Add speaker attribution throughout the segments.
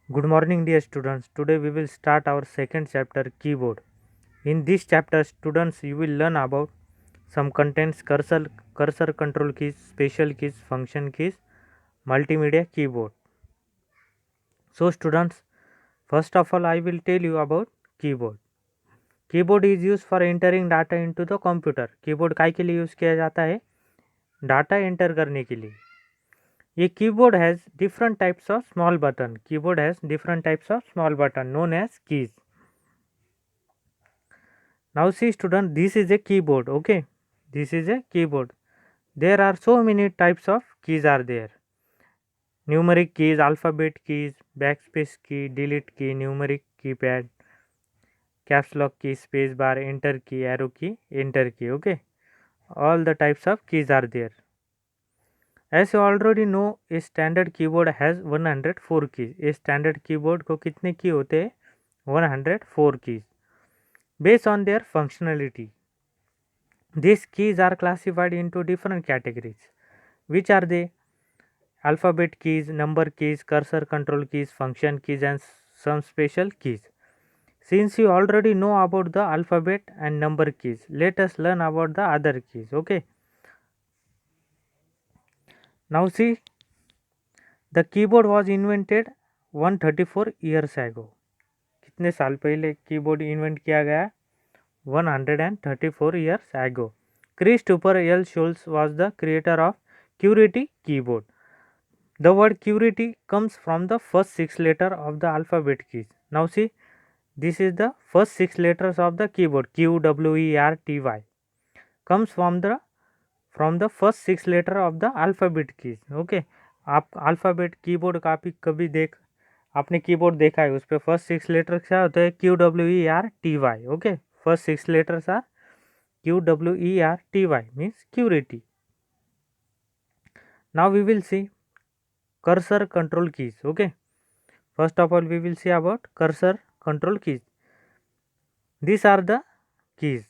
Speaker 1: Good morning, dear students. Today we will start our second chapter, keyboard. In this chapter, students, you will learn about some contents, cursor control keys, special keys, function keys, multimedia keyboard. So, students, first of all, I will tell you about keyboard. Keyboard is used for entering data into the computer. Keyboard काय के लिए use किया जाता है? Data enter करने के लिए. A keyboard has different types of small button. Keyboard has different types of small button known as keys. Now see student, this is a keyboard. Okay, this is a keyboard. There are so many types of keys are there. Numeric keys, alphabet keys, backspace key, delete key, numeric keypad, caps lock key, space bar, enter key, arrow key, enter key. Okay, all the types of keys are there. As you already know, a standard keyboard has 104 keys. A standard keyboard को कितने की होते हैं? 104 keys. Based on their functionality, these keys are classified into different categories. Which are they? Alphabet keys, number keys, cursor control keys, function keys, and some special keys. Since you already know about the alphabet and number keys, let us learn about the other keys. Okay. Now see, the keyboard was invented 134 years ago. कितने साल पहले keyboard invent किया गया? 134 years ago. Christopher L. Schultz was the creator of QWERTY keyboard. The word QWERTY comes from the first 6 letters of the alphabet keys. Now see, this is the first 6 letters of the keyboard. QWERTY comes from the first 6 letter of the alphabet keys. Okay, आप alphabet keyboard का कभी आपने keyboard देखा है, उस पर first 6 letter क्या होता है? QWERTY. Okay, first 6 letters are QWERTY means QWERTY. Now we will see cursor control keys. Okay, first of all we will see about cursor control keys. These are the keys.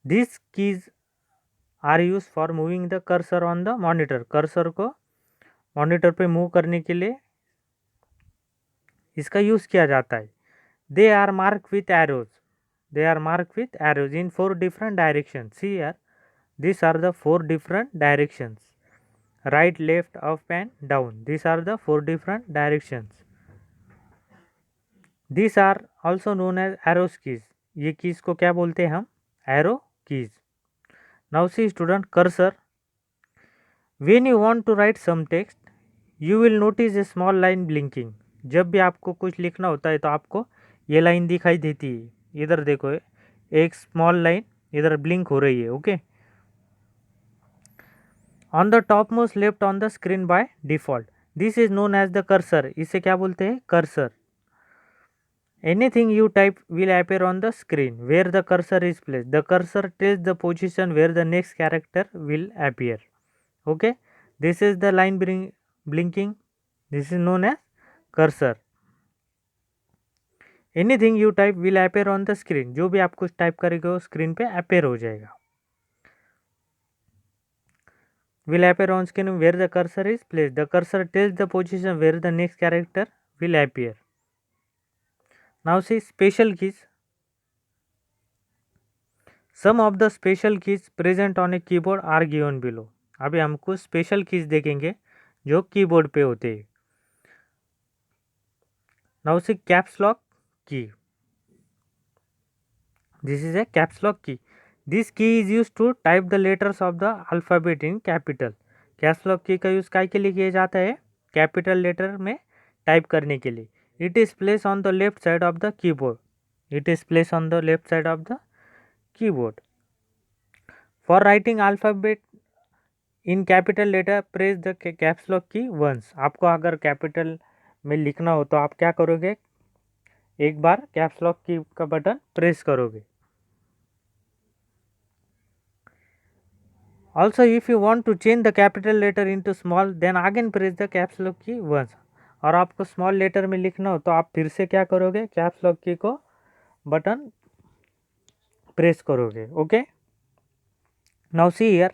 Speaker 1: These keys are used for moving the cursor on the monitor. cursor को monitor पे move करने के लिए इसका use किया जाता है. They are marked with arrows. They are marked with arrows in 4 different directions. See here, these are the 4 different directions. Right, left, up and down. These are the 4 different directions. These are also known as arrows keys. ये keys को क्या बोलते हैं हम? Arrow keys. Now see student, cursor. When you want to write some text, you will notice a small line blinking. जब भी आपको कुछ लिखना होता है तो आपको ये लाइन दिखाई देती है. इधर देखो, एक स्मॉल लाइन इधर ब्लिंक हो रही है. Okay, on the top most left on the screen by default. This is known as the cursor. इसे क्या बोलते हैं? Cursor. Anything you type will appear on the screen where the cursor is placed. The cursor tells the position where the next character will appear. Okay, this is the line blinking. This is known as cursor. Anything you type will appear on the screen. जो भी आप कुछ type करेंगे वो screen पे appear हो जाएगा. Will appear on screen where the cursor is placed. The cursor tells the position where the next character will appear. Now see special keys. Some of the special keys present on a keyboard are given below. अभी हम कुछ special keys देखेंगे जो keyboard पे होते हैं. Now see caps lock key. This is a caps lock key. This key is used to type the letters of the alphabet in capital. Caps lock key का use काय के लिए किया जाता है? कैपिटल लेटर में टाइप करने के लिए. It is place on the left side of the keyboard. It is place on the left side of the keyboard. For writing alphabet in capital letter press the caps lock key once. आपको अगर capital में लिखना हो तो आप क्या करोगे? एक बार कैप्स लॉक की का बटन प्रेस करोगे. Also, if you want to change the capital letter into small, then again press the caps lock key once. और आपको स्मॉल लेटर में लिखना हो तो आप फिर से क्या करोगे? कैप्स लॉक की को बटन प्रेस करोगे. Okay, now see here,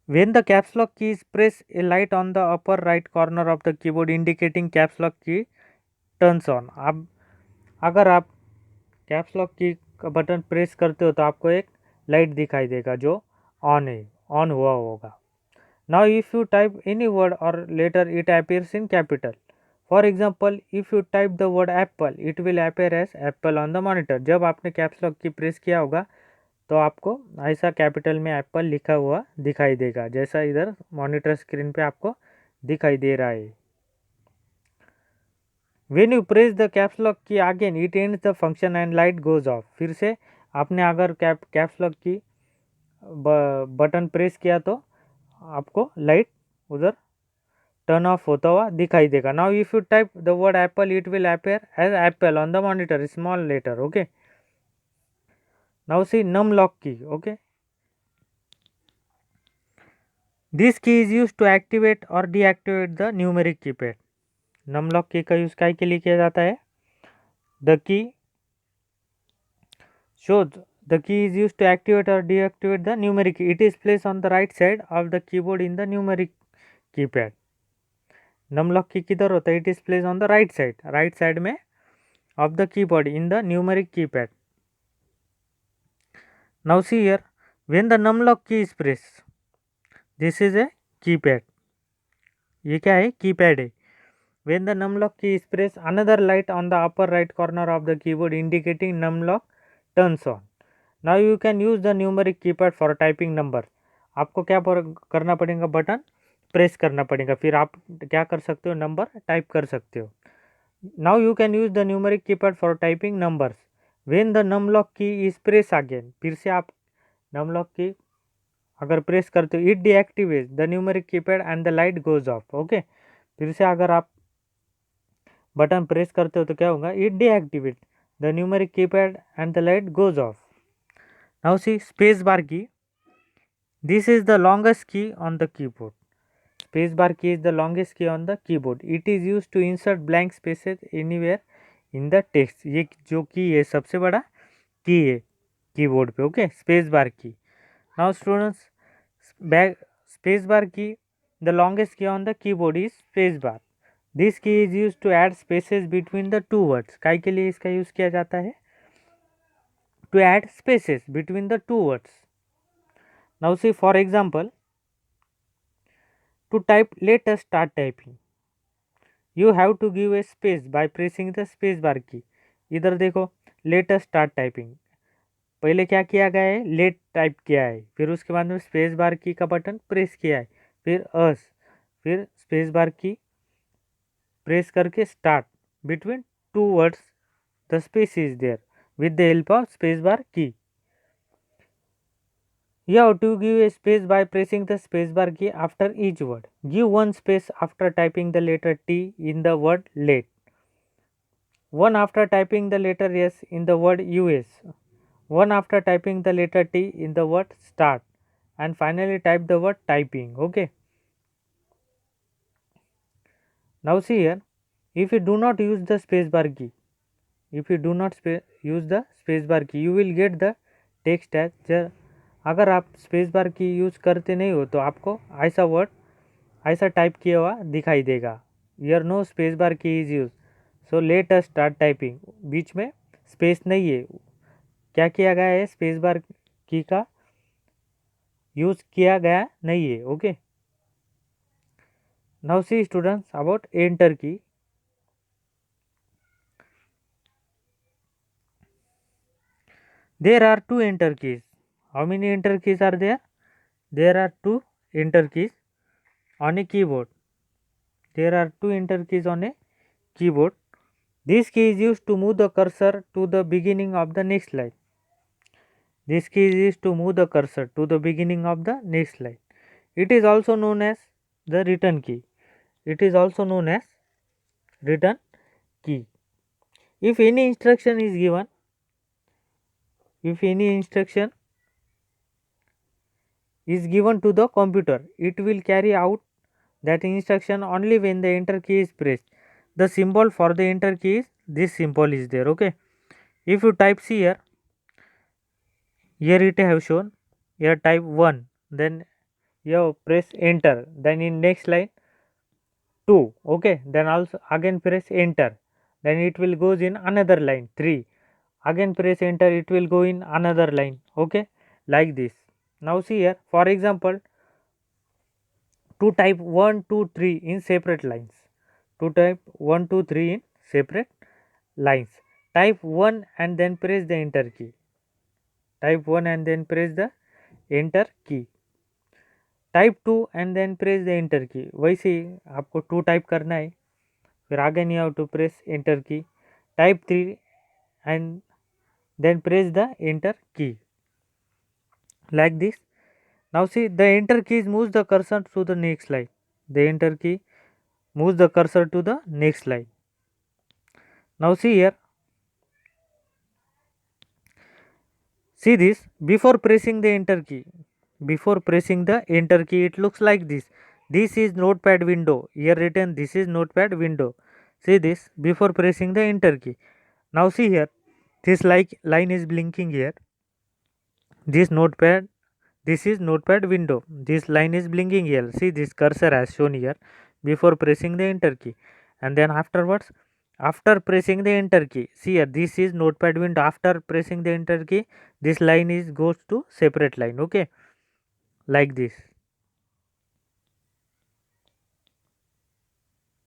Speaker 1: when the caps lock key is pressed, a light on the upper right corner of the keyboard indicating caps lock key turns on. अब अगर आप caps lock key का button press करते हो तो आपको एक light दिखाई देगा जो ऑन है, ऑन हुआ होगा। Now if you type any word or letter it appears in capital. For example if you type the word apple it will appear as apple on the monitor. जब आपने caps lock की press किया होगा तो आपको ऐसा capital में Apple लिखा हुआ दिखाई देगा, जैसा इधर मॉनिटर स्क्रीन पे आपको दिखाई दे रहा है। When you press the caps lock key again it ends the function and light goes off. फिर से आपने अगर caps lock key button press किया तो आपको लाइट उधर टर्न ऑफ होता हुआ दिखाई देगा। Now if you type the word apple it will appear as apple on the monitor small letter. Okay, now see num lock key. Okay, this key is use to activate और deactivate the numeric keypad. Num lock key का use काय के लिए किया जाता है? The key shows the key is used to activate or deactivate the numeric key. It is placed on the right side of the keyboard in the numeric keypad. Num lock key किधर होता है? It is place on the right side, right side में of the keyboard in the numeric keypad. Now see here when the num lock key is press, this is a keypad. ये क्या है? Keypad है। When the num lock key is press another light on the upper right corner of the keyboard indicating num lock turns on. Now you can use the numeric keypad for typing number. आपको क्या करना पड़ेगा? Button press करना पड़ेगा, फिर आप क्या कर सकते हो? नंबर टाइप कर सकते हो। Now you can use the numeric keypad for typing numbers when the num lock key is press again. फिर से आप नम लॉक की अगर प्रेस करते हो it deactivate the numeric keypad and the light goes of. Okay, फिर से अगर आप बटन प्रेस करते हो तो क्या होगा? It deactivate the numeric keypad and the light goes of. Now see space bar की, this is the longest key on the keyboard. Space bar key is the longest key on the keyboard. It is used to insert blank spaces anywhere in the text. ये जो की है सबसे बड़ा की है keyboard पे। ओके, स्पेस बार की। Now students, back space bar की the longest key on the keyboard is space bar. This key is used to add spaces between the two words. काय के लिए इसका यूज किया जाता है? To add spaces between the two words. Now see for example, to type let us start typing, you have to give a space by pressing the space bar key. इधर देखो let us start typing, पहले क्या किया गया है? let type किया है, फिर उसके बाद में स्पेस बार की का बटन प्रेस किया है, फिर us, फिर स्पेस बार की प्रेस करके start between two words the space is there with the help of space bar key. You have to give a space by pressing the space bar key after each word. Give one space after typing the letter T in the word let, one after typing the letter S in the word US, one after typing the letter T in the word start, and finally type the word typing. Okay. Now see here, if you do not use the space bar key, if you do not use the space bar key, you will get the text as अगर आप space bar की use करते नहीं हो तो आपको ऐसा word ऐसा टाइप किया हुआ दिखाई देगा। यर no space bar key is use, so let us start typing. बीच में स्पेस नहीं है, क्या किया गया है? स्पेस बार की का यूज किया गया नहीं है। Okay, now see students about enter key. There are two enter keys. How many enter keys are there? There are two enter keys on a keyboard. There are two enter keys on a keyboard. This key is used to move the cursor to the beginning of the next line. This key is used to move the cursor to the beginning of the next line. It is also known as the return key. It is also known as return key. If any instruction is given, if any instruction is given to the computer, it will carry out that instruction only when the enter key is pressed. The symbol for the enter key is this symbol is there. Okay, if you type here it have shown here type 1, then you press enter, then in next line 2. Okay, then also again press enter, then it will goes in another line 3. Again press enter, it will go in another line. Okay, like this. Now see here, for example, to type 1 2 3 in separate lines, to type 1 2 3 in separate lines, type 1 and then press the enter key, type 1 and then press the enter key, type 2 and then press the enter key. वैसे ही आपको 2 type करना है, फिर आगे नहीं आओ to press enter key, type 3 and then press the enter key, like this. Now see, the enter key moves the cursor to the next line, the enter key moves the cursor to the next line. Now see here, see this, before pressing the enter key, before pressing the enter key it looks like this. This is notepad window, here written this is notepad window. See this, before pressing the enter key. Now see here, this like line is blinking here, this notepad, this is notepad window, this line is blinking here. See this cursor as shown here before pressing the enter key, and then afterwards, after pressing the enter key, see here, this is notepad window, after pressing the enter key this line is goes to separate line. Okay, like this.